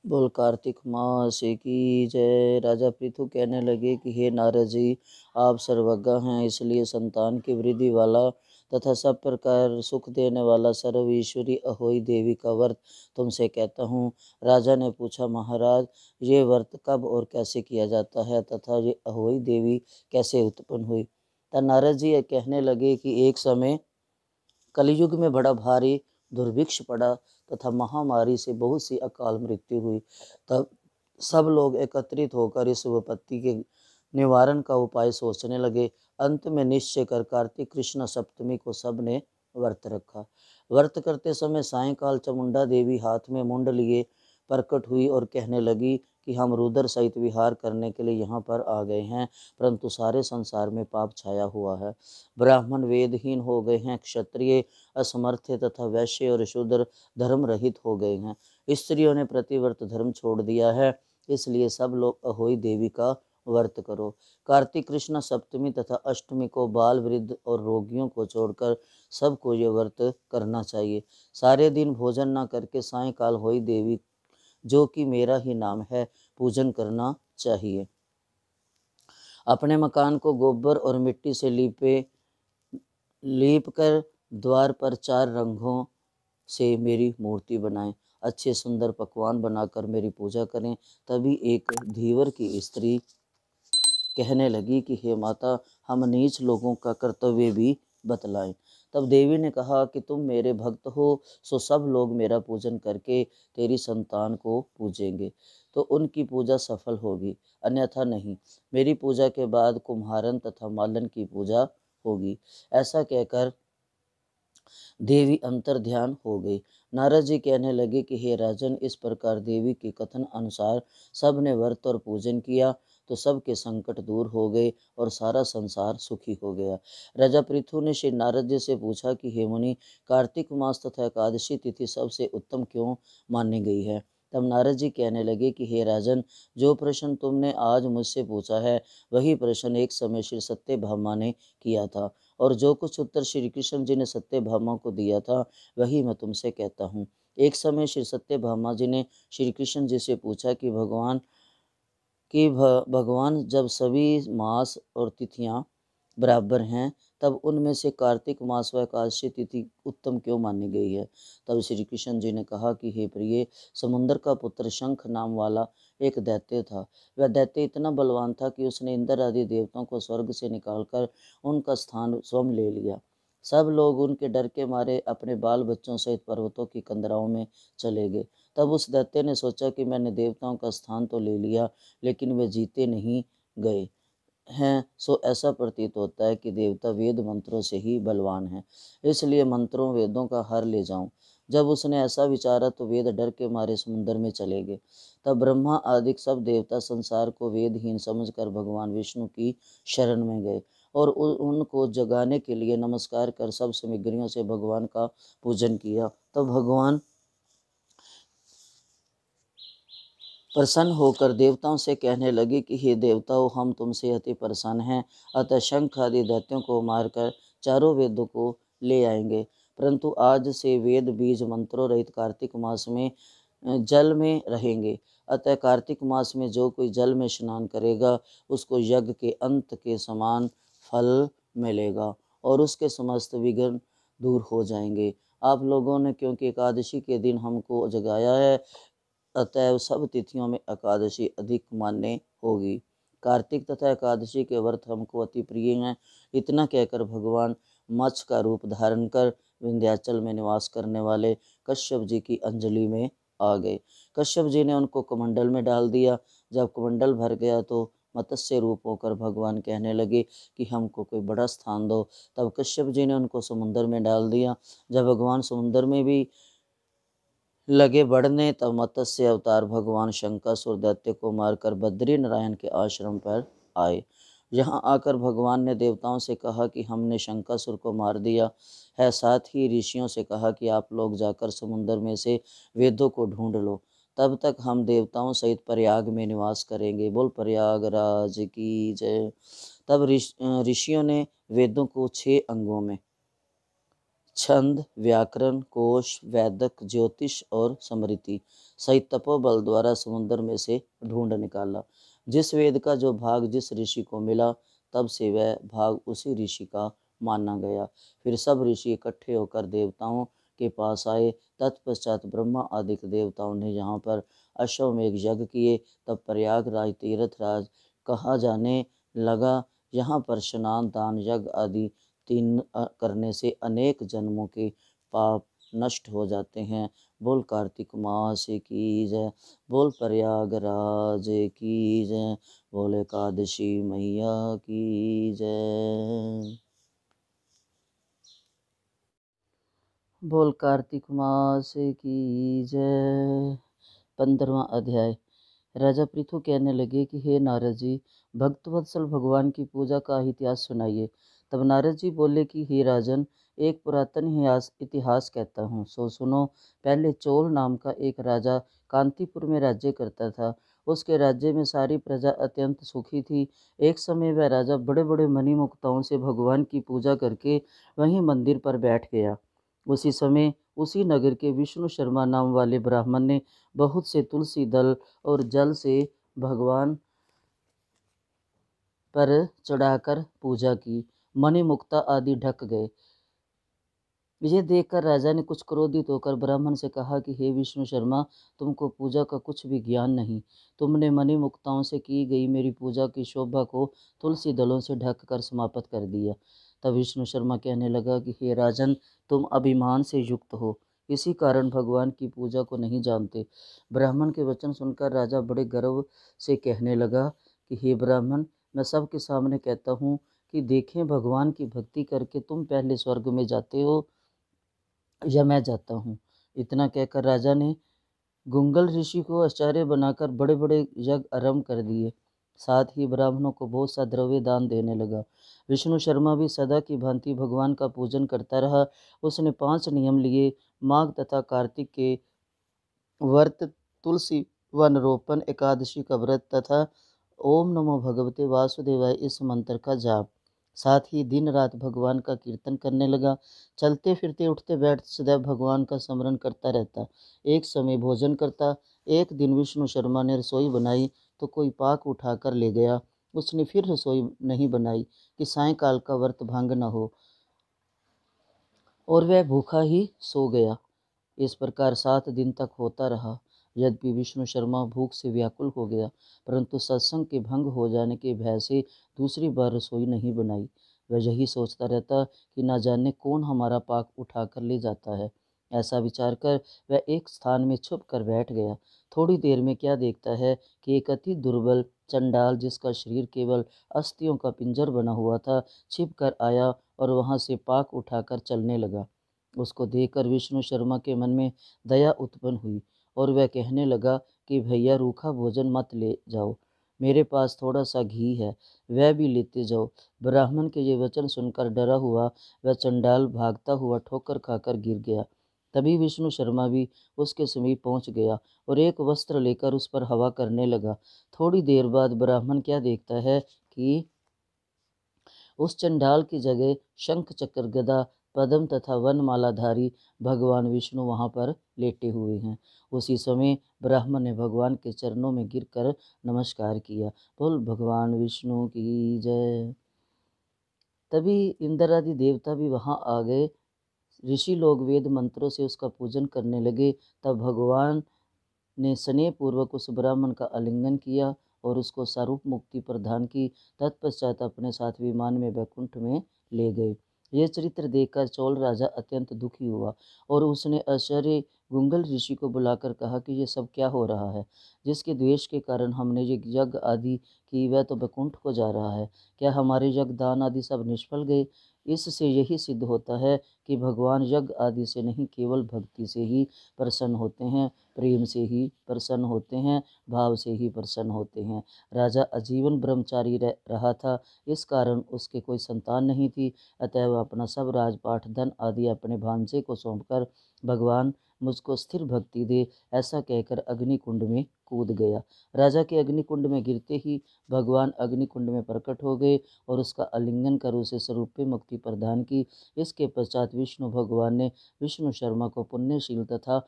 बोल कार्तिक मास की जय। राजा पृथु कहने लगे कि हे नारद जी, आप सर्वज्ञ हैं, इसलिए संतान की वृद्धि वाला तथा सब प्रकार सुख देने वाला सर्व ईश्वरी अहोई देवी का व्रत तुमसे कहता हूँ। राजा ने पूछा, महाराज, ये व्रत कब और कैसे किया जाता है तथा ये अहोई देवी कैसे उत्पन्न हुई? तब नारद जी ये कहने लगे कि एक समय कलयुग में बड़ा भारी दुर्भिक्ष पड़ा तथा महामारी से बहुत सी अकाल मृत्यु हुई। तब सब लोग एकत्रित होकर इस विपत्ति के निवारण का उपाय सोचने लगे। अंत में निश्चय कर कार्तिक कृष्ण सप्तमी को सबने व्रत रखा। व्रत करते समय सायंकाल चामुंडा देवी हाथ में मुंड लिए प्रकट हुई और कहने लगी कि हम रुद्र सहित विहार करने के लिए यहाँ पर आ गए हैं, परंतु सारे संसार में पाप छाया हुआ है। ब्राह्मण वेदहीन हो गए हैं, क्षत्रिय असमर्थ तथा वैश्य और शूद्र धर्म रहित हो गए हैं। स्त्रियों ने प्रतिव्रत धर्म छोड़ दिया है, इसलिए सब लोग अहोई देवी का व्रत करो। कार्तिक कृष्ण सप्तमी तथा अष्टमी को बाल वृद्ध और रोगियों को छोड़कर सबको ये व्रत करना चाहिए। सारे दिन भोजन न करके सायंकाल होई देवी, जो कि मेरा ही नाम है, पूजन करना चाहिए। अपने मकान को गोबर और मिट्टी से लीप कर द्वार पर 4 रंगों से मेरी मूर्ति बनाएं। अच्छे सुंदर पकवान बनाकर मेरी पूजा करें। तभी एक धीवर की स्त्री कहने लगी कि हे माता, हम नीच लोगों का कर्तव्य भी बतलाएं। तब देवी ने कहा कि तुम मेरे भक्त हो, सो सब लोग मेरा पूजन करके तेरी संतान को पूजेंगे तो उनकी पूजा सफल होगी, अन्यथा नहीं। मेरी पूजा के बाद कुम्हारन तथा मालन की पूजा होगी। ऐसा कहकर देवी अंतर ध्यान हो गई। नारद जी कहने लगे कि हे राजन, इस प्रकार देवी के कथन अनुसार सब ने व्रत और पूजन किया तो सबके संकट दूर हो गए और सारा संसार सुखी हो गया। राजा पृथु ने श्री नारद जी से पूछा कि हे मुनि, कार्तिक मास तथा एकादशी तिथि सबसे उत्तम क्यों मानी गई है? तब नारद जी कहने लगे कि हे राजन, जो प्रश्न तुमने आज मुझसे पूछा है वही प्रश्न एक समय श्री सत्यभामा ने किया था, और जो कुछ उत्तर श्री कृष्ण जी ने सत्यभामा को दिया था वही मैं तुमसे कहता हूँ। एक समय श्री सत्यभामा जी ने श्री कृष्ण जी से पूछा कि भगवान, जब सभी मास और तिथियां बराबर हैं तब उनमें से कार्तिक मास व एकादशी तिथि उत्तम क्यों मानी गई है? तब श्री कृष्ण जी ने कहा कि हे प्रिय, समुद्र का पुत्र शंख नाम वाला एक दैत्य था। वह दैत्य इतना बलवान था कि उसने इंद्र आदि देवताओं को स्वर्ग से निकालकर उनका स्थान स्वयं ले लिया। सब लोग उनके डर के मारे अपने बाल बच्चों सहित पर्वतों की कंदराओं में चले गए। तब उस दैत्य ने सोचा कि मैंने देवताओं का स्थान तो ले लिया, लेकिन वे जीते नहीं गए हैं, सो ऐसा प्रतीत होता है कि देवता वेद मंत्रों से ही बलवान हैं, इसलिए मंत्रों वेदों का हर ले जाऊं। जब उसने ऐसा विचारा तो वेद डर के मारे समुद्र में चले गए। तब ब्रह्मा आदि सब देवता संसार को वेदहीन समझकर भगवान विष्णु की शरण में गए और उनको जगाने के लिए नमस्कार कर सब सामग्रियों से भगवान का पूजन किया। तब भगवान प्रसन्न होकर देवताओं से कहने लगे कि हे देवताओं, हम तुमसे अति प्रसन्न हैं, अतः शंख आदि दैत्यों को मारकर चारों वेदों को ले आएंगे। परंतु आज से वेद बीज मंत्रों रहित कार्तिक मास में जल में रहेंगे। अतः कार्तिक मास में जो कोई जल में स्नान करेगा उसको यज्ञ के अंत के समान फल मिलेगा और उसके समस्त विघ्न दूर हो जाएंगे। आप लोगों ने क्योंकि एकादशी के दिन हमको जगाया है, अतएव सब तिथियों में एकादशी अधिक मान्य होगी। कार्तिक तथा एकादशी के व्रत हमको अति प्रिय हैं। इतना कहकर भगवान मत्स्य का रूप धारण कर विंध्याचल में निवास करने वाले कश्यप जी की अंजलि में आ गए। कश्यप जी ने उनको कमंडल में डाल दिया। जब कमंडल भर गया तो मत्स्य रूप होकर भगवान कहने लगे कि हमको कोई बड़ा स्थान दो। तब कश्यप जी ने उनको समुद्र में डाल दिया। जब भगवान समुद्र में भी लगे बढ़ने तब मत्स्य अवतार भगवान शंकासुर दैत्य को मारकर बद्री नारायण के आश्रम पर आए। यहाँ आकर भगवान ने देवताओं से कहा कि हमने शंकासुर को मार दिया है। साथ ही ऋषियों से कहा कि आप लोग जाकर समुद्र में से वेदों को ढूंढ लो, तब तक हम देवताओं सहित प्रयाग में निवास करेंगे। बोल प्रयागराज की जय। तब ऋषियों ने वेदों को 6 अंगों में छंद, व्याकरण, कोश, वैदक, ज्योतिष और स्मृति सहित तपोबल द्वारा समुद्र में से ढूंढ निकाला। जिस वेद का जो भाग जिस ऋषि को मिला, तब से वह भाग उसी ऋषि का माना गया। फिर सब ऋषि इकट्ठे होकर देवताओं के पास आए। तत्पश्चात ब्रह्मा आदि देवताओं ने यहाँ पर अश्वमेघ यज्ञ किए। तब प्रयागराज तीर्थराज कहा जाने लगा। यहाँ पर स्नान, दान, यज्ञ आदि तीन करने से अनेक जन्मों के पाप नष्ट हो जाते हैं। बोल कार्तिक मास की जय, बोल प्रयागराज की जय, बोल एकादशी मैया की जय। बोल कार्तिक मास की जय। 15वां अध्याय। राजा पृथु कहने लगे कि हे नारद जी, भक्तवत्सल भगवान की पूजा का इतिहास सुनाइए। तब नारद जी बोले कि हे राजन, एक पुरातन इतिहास कहता हूँ, सो सुनो। पहले चोल नाम का एक राजा कांतिपुर में राज्य करता था। उसके राज्य में सारी प्रजा अत्यंत सुखी थी। एक समय वह राजा बड़े बड़े मणिमुक्ताओं से भगवान की पूजा करके वहीं मंदिर पर बैठ गया। उसी समय उसी नगर के विष्णु शर्मा नाम वाले ब्राह्मण ने बहुत से तुलसी दल और जल से भगवान पर चढ़ाकर पूजा की। मणिमुक्ता आदि ढक गए। यह देखकर राजा ने कुछ क्रोधित होकर ब्राह्मण से कहा कि हे विष्णु शर्मा, तुमको पूजा का कुछ भी ज्ञान नहीं। तुमने मणिमुक्ताओं से की गई मेरी पूजा की शोभा को तुलसी दलों से ढक कर समाप्त कर दिया। तब विष्णु शर्मा कहने लगा कि हे राजन, तुम अभिमान से युक्त हो, इसी कारण भगवान की पूजा को नहीं जानते। ब्राह्मण के वचन सुनकर राजा बड़े गर्व से कहने लगा कि हे ब्राह्मण, मैं सबके सामने कहता हूँ कि देखें, भगवान की भक्ति करके तुम पहले स्वर्ग में जाते हो या मैं जाता हूँ। इतना कहकर राजा ने गुंगल ऋषि को आचार्य बनाकर बड़े बड़े यज्ञ आरंभ कर दिए। साथ ही ब्राह्मणों को बहुत सा द्रव्य दान देने लगा। विष्णु शर्मा भी सदा की भांति भगवान का पूजन करता रहा। उसने 5 नियम लिए। माघ तथा कार्तिक के व्रत, तुलसी वन रोपण, एकादशी का व्रत तथा ओम नमो भगवते वासुदेवाय इस मंत्र का जाप। साथ ही दिन रात भगवान का कीर्तन करने लगा। चलते फिरते उठते बैठते सदैव भगवान का स्मरण करता रहता। एक समय भोजन करता। एक दिन विष्णु शर्मा ने रसोई बनाई तो कोई पाक उठाकर ले गया। उसने फिर रसोई नहीं बनाई कि सायंकाल का व्रत भंग न हो, और वह भूखा ही सो गया। इस प्रकार 7 दिन तक होता रहा। यद्यपि विष्णु शर्मा भूख से व्याकुल हो गया, परंतु सत्संग के भंग हो जाने के भय से दूसरी बार रसोई नहीं बनाई। वह यही सोचता रहता कि न जाने कौन हमारा पाक उठा कर ले जाता है। ऐसा विचार कर वह एक स्थान में छुप कर बैठ गया। थोड़ी देर में क्या देखता है कि एक अति दुर्बल चंडाल, जिसका शरीर केवल अस्थियों का पिंजर बना हुआ था, छिप कर आया और वहां से पाक उठाकर चलने लगा। उसको देखकर विष्णु शर्मा के मन में दया उत्पन्न हुई और वह कहने लगा कि भैया, रूखा भोजन मत ले जाओ, मेरे पास थोड़ा सा घी है, वह भी लेते जाओ। ब्राह्मण के ये वचन सुनकर डरा हुआ वह चंडाल भागता हुआ ठोकर खाकर गिर गया। तभी विष्णु शर्मा भी उसके समीप पहुंच गया और एक वस्त्र लेकर उस पर हवा करने लगा। थोड़ी देर बाद ब्राह्मण क्या देखता है कि उस चंडाल की जगह शंख, चक्र, गदा, पद्म तथा वनमालाधारी भगवान विष्णु वहां पर लेटे हुए हैं। उसी समय ब्राह्मण ने भगवान के चरणों में गिरकर नमस्कार किया। बोल भगवान विष्णु की जय। तभी इंद्र आदि देवता भी वहां आ गए। ऋषि लोग वेद मंत्रों से उसका पूजन करने लगे। तब भगवान ने स्नेह पूर्वक उस ब्राह्मण का आलिंगन किया और उसको स्वरूप मुक्ति प्रदान की। तत्पश्चात अपने साथ विमान में वैकुंठ में ले गए। यह चरित्र देखकर चोल राजा अत्यंत दुखी हुआ और उसने आचार्य गुंगल ऋषि को बुलाकर कहा कि ये सब क्या हो रहा है। जिसके द्वेष के कारण हमने ये यज्ञ आदि की, वह तो वैकुंठ को जा रहा है। क्या हमारे यज्ञ, दान आदि सब निष्फल गए? इससे यही सिद्ध होता है कि भगवान यज्ञ आदि से नहीं, केवल भक्ति से ही प्रसन्न होते हैं, प्रेम से ही प्रसन्न होते हैं, भाव से ही प्रसन्न होते हैं। राजा आजीवन ब्रह्मचारी रहा था, इस कारण उसके कोई संतान नहीं थी। अतः वह अपना सब राजपाट, धन आदि अपने भांजे को सौंपकर भगवान मुझको स्थिर भक्ति दे, ऐसा कहकर अग्निकुंड में कूद गया। राजा के अग्निकुंड में गिरते ही भगवान अग्निकुंड में प्रकट हो गए और उसका आलिंगन कर उसे स्वरूप मुक्ति प्रदान की। इसके पश्चात विष्णु भगवान ने विष्णु शर्मा को पुण्यशील तथा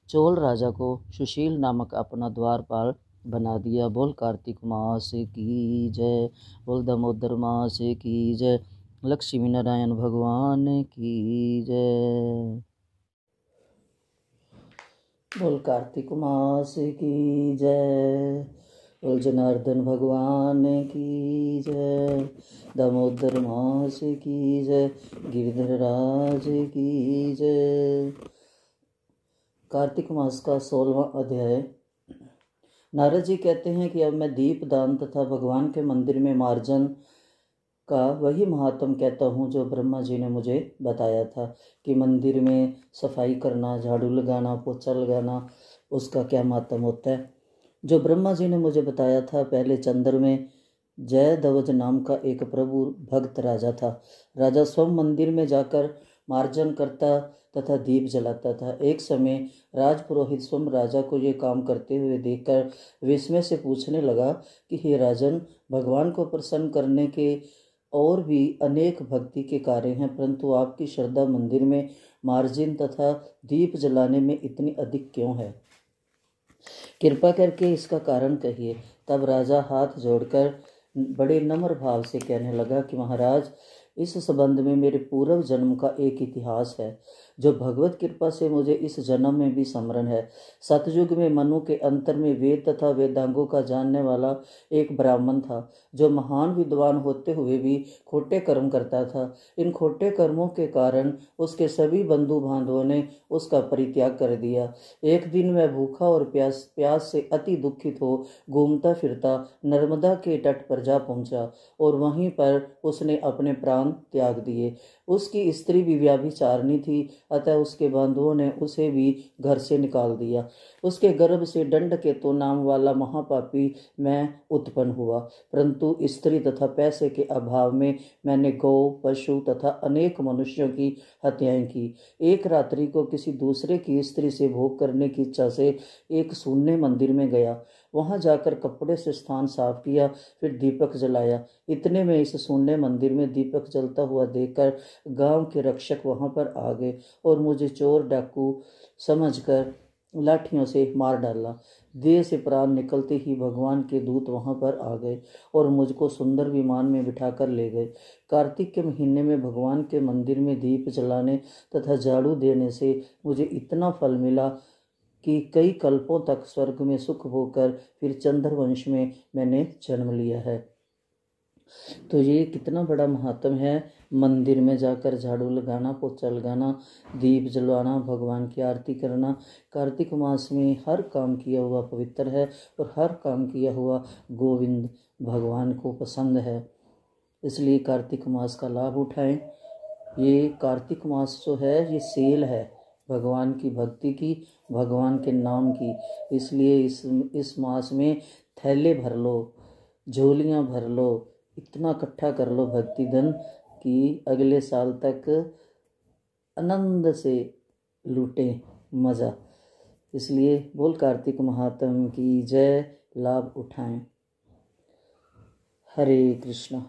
चोल राजा को सुशील नामक अपना द्वारपाल बना दिया। बोल कार्तिक मास की जय, बोल दामोदर मास की जय, लक्ष्मी नारायण भगवान की जय। बोल कार्तिक मास की जय, बोल जनार्दन भगवान की जय, दामोदर मास की जय, गिरधर राज की जय। कार्तिक मास का 16वां अध्याय। नारद जी कहते हैं कि अब मैं दीप दान तथा भगवान के मंदिर में मार्जन का वही महात्म कहता हूँ जो ब्रह्मा जी ने मुझे बताया था कि मंदिर में सफाई करना, झाड़ू लगाना, पोछा लगाना, उसका क्या महात्म होता है। जो ब्रह्मा जी ने मुझे बताया था। पहले चंद्र में जयध्वज नाम का एक प्रभु भक्त राजा था। राजा स्वयं मंदिर में जाकर मार्जन करता तथा दीप जलाता था। एक समय राजपुरोहित स्वयं राजा को ये काम करते हुए देखकर विस्मय से पूछने लगा कि हे राजन, भगवान को प्रसन्न करने के और भी अनेक भक्ति के कार्य हैं, परंतु आपकी श्रद्धा मंदिर में मार्जन तथा दीप जलाने में इतनी अधिक क्यों है? कृपा करके इसका कारण कहिए। तब राजा हाथ जोड़कर बड़े नम्र भाव से कहने लगा कि महाराज, इस संबंध में मेरे पूर्व जन्म का एक इतिहास है जो भगवत कृपा से मुझे इस जन्म में भी स्मरण है। सतयुग में मनु के अंतर में वेद तथा वेदांगों का जानने वाला एक ब्राह्मण था जो महान विद्वान होते हुए भी खोटे कर्म करता था। इन खोटे कर्मों के कारण उसके सभी बंधु बांधवों ने उसका परित्याग कर दिया। एक दिन वह भूखा और प्यास से अति दुखित हो घूमता फिरता नर्मदा के तट पर जा पहुंचा और वहीं पर उसने अपने प्राण त्याग दिए। उसकी स्त्री भी व्यभिचारिणी थी, अतः उसके बंधुओं ने उसे भी घर से निकाल दिया। उसके गर्भ से दंडकेतु नाम वाला महापापी मैं उत्पन्न हुआ, परंतु स्त्री तथा पैसे के अभाव में मैंने गौ, पशु तथा अनेक मनुष्यों की हत्याएं की। एक रात्रि को किसी दूसरे की स्त्री से भोग करने की इच्छा से एक शून्य मंदिर में गया। वहां जाकर कपड़े से स्थान साफ किया, फिर दीपक जलाया। इतने में इस शून्य मंदिर में दीपक जलता हुआ देखकर गांव के रक्षक वहां पर आ गए और मुझे चोर डाकू समझकर लाठियों से मार डाला। देह से प्राण निकलते ही भगवान के दूत वहां पर आ गए और मुझको सुंदर विमान में बिठाकर ले गए। कार्तिक के महीने में भगवान के मंदिर में दीप जलाने तथा झाड़ू देने से मुझे इतना फल मिला कि कई कल्पों तक स्वर्ग में सुख होकर फिर चंद्रवंश में मैंने जन्म लिया है। तो ये कितना बड़ा महात्म है। मंदिर में जाकर झाड़ू लगाना, पोछा लगाना, दीप जलवाना, भगवान की आरती करना। कार्तिक मास में हर काम किया हुआ पवित्र है और हर काम किया हुआ गोविंद भगवान को पसंद है। इसलिए कार्तिक मास का लाभ उठाएं। ये कार्तिक मास जो है ये सेल है भगवान की भक्ति की, भगवान के नाम की। इसलिए इस मास में थैले भर लो, झोलियाँ भर लो, इतना इकट्ठा कर लो भक्ति धन कि अगले साल तक आनंद से लूटें मज़ा। इसलिए बोल कार्तिक महात्म की जय, लाभ उठाएं। हरे कृष्णा।